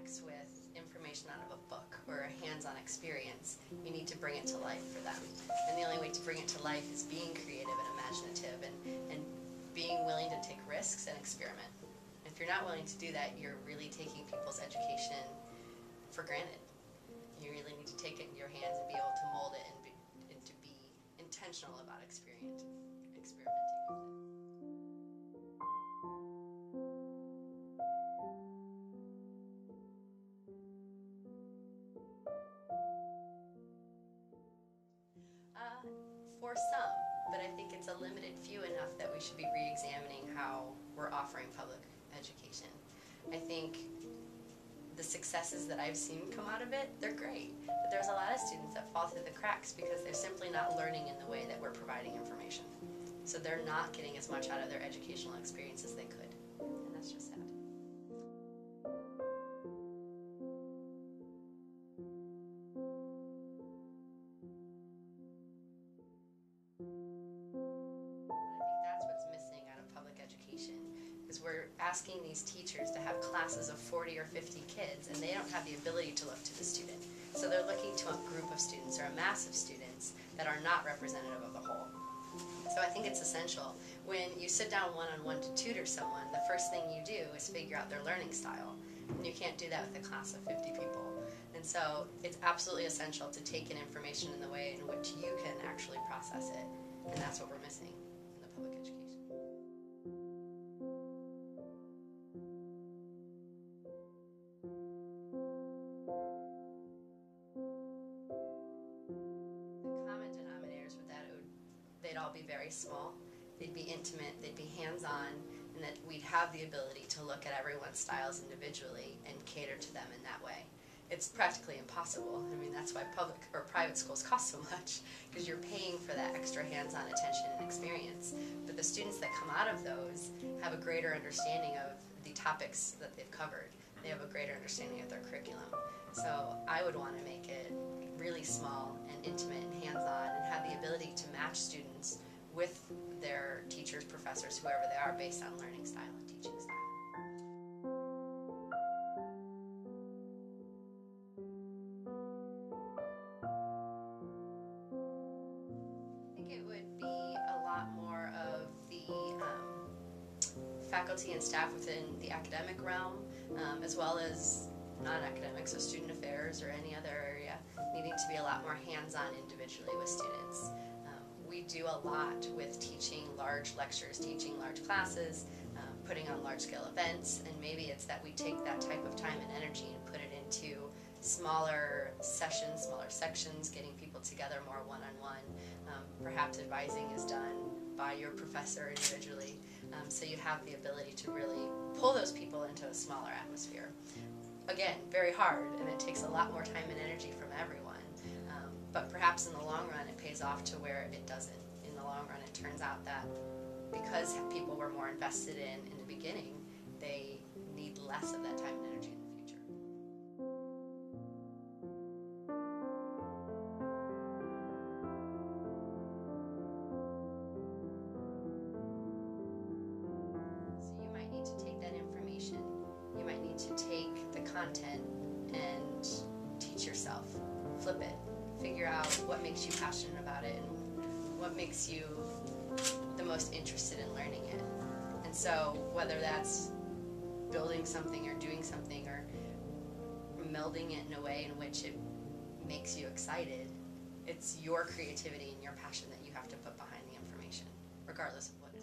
connects with information out of a book or a hands-on experience, you need to bring it to life for them. And the only way to bring it to life is being creative and imaginative and being willing to take risks and experiment. If you're not willing to do that, you're really taking people's education for granted. You really need to take it in your hands and be able to mold it and to be intentional about experimenting with it. For some, but I think it's a limited few enough that we should be re-examining how we're offering public education. I think the successes that I've seen come out of it, they're great, but there's a lot of students that fall through the cracks because they're simply not learning in the way that we're providing information. So they're not getting as much out of their educational experience as they could, and that's just sad. We're asking these teachers to have classes of 40 or 50 kids, and they don't have the ability to look to the student. So they're looking to a group of students or a mass of students that are not representative of the whole. So I think it's essential. When you sit down one-on-one to tutor someone, the first thing you do is figure out their learning style. And you can't do that with a class of 50 people. And so it's absolutely essential to take in information in the way in which you can actually process it. And that's what we're missing in the public education. They'd all be very small, they'd be intimate, they'd be hands-on, and that we'd have the ability to look at everyone's styles individually and cater to them in that way. It's practically impossible. I mean, that's why public or private schools cost so much, because you're paying for that extra hands-on attention and experience. But the students that come out of those have a greater understanding of the topics that they've covered. They have a greater understanding of their curriculum. So I would want to make it really small and intimate and hands-on and have the ability to match students with their teachers, professors, whoever they are, based on learning style and teaching style. I think it would be a lot more of the faculty and staff within the academic realm, as well as non-academic, so student affairs or any other area, needing to be a lot more hands-on individually with students. We do a lot with teaching large lectures, teaching large classes, putting on large-scale events, and maybe it's that we take that type of time and energy and put it into smaller sessions, smaller sections, getting people together more one-on-one. Perhaps advising is done by your professor individually, so you have the ability to really pull those people into a smaller atmosphere. Again, very hard, and it takes a lot more time and energy from everyone. But perhaps in the long run it pays off to where it doesn't. In the long run it turns out that because people were more invested in the beginning, they need less of that time and energy in the future. So you might need to take that information, you might need to take the content and teach yourself, flip it. Figure out what makes you passionate about it and what makes you the most interested in learning it. And so whether that's building something or doing something or melding it in a way in which it makes you excited, it's your creativity and your passion that you have to put behind the information, regardless of what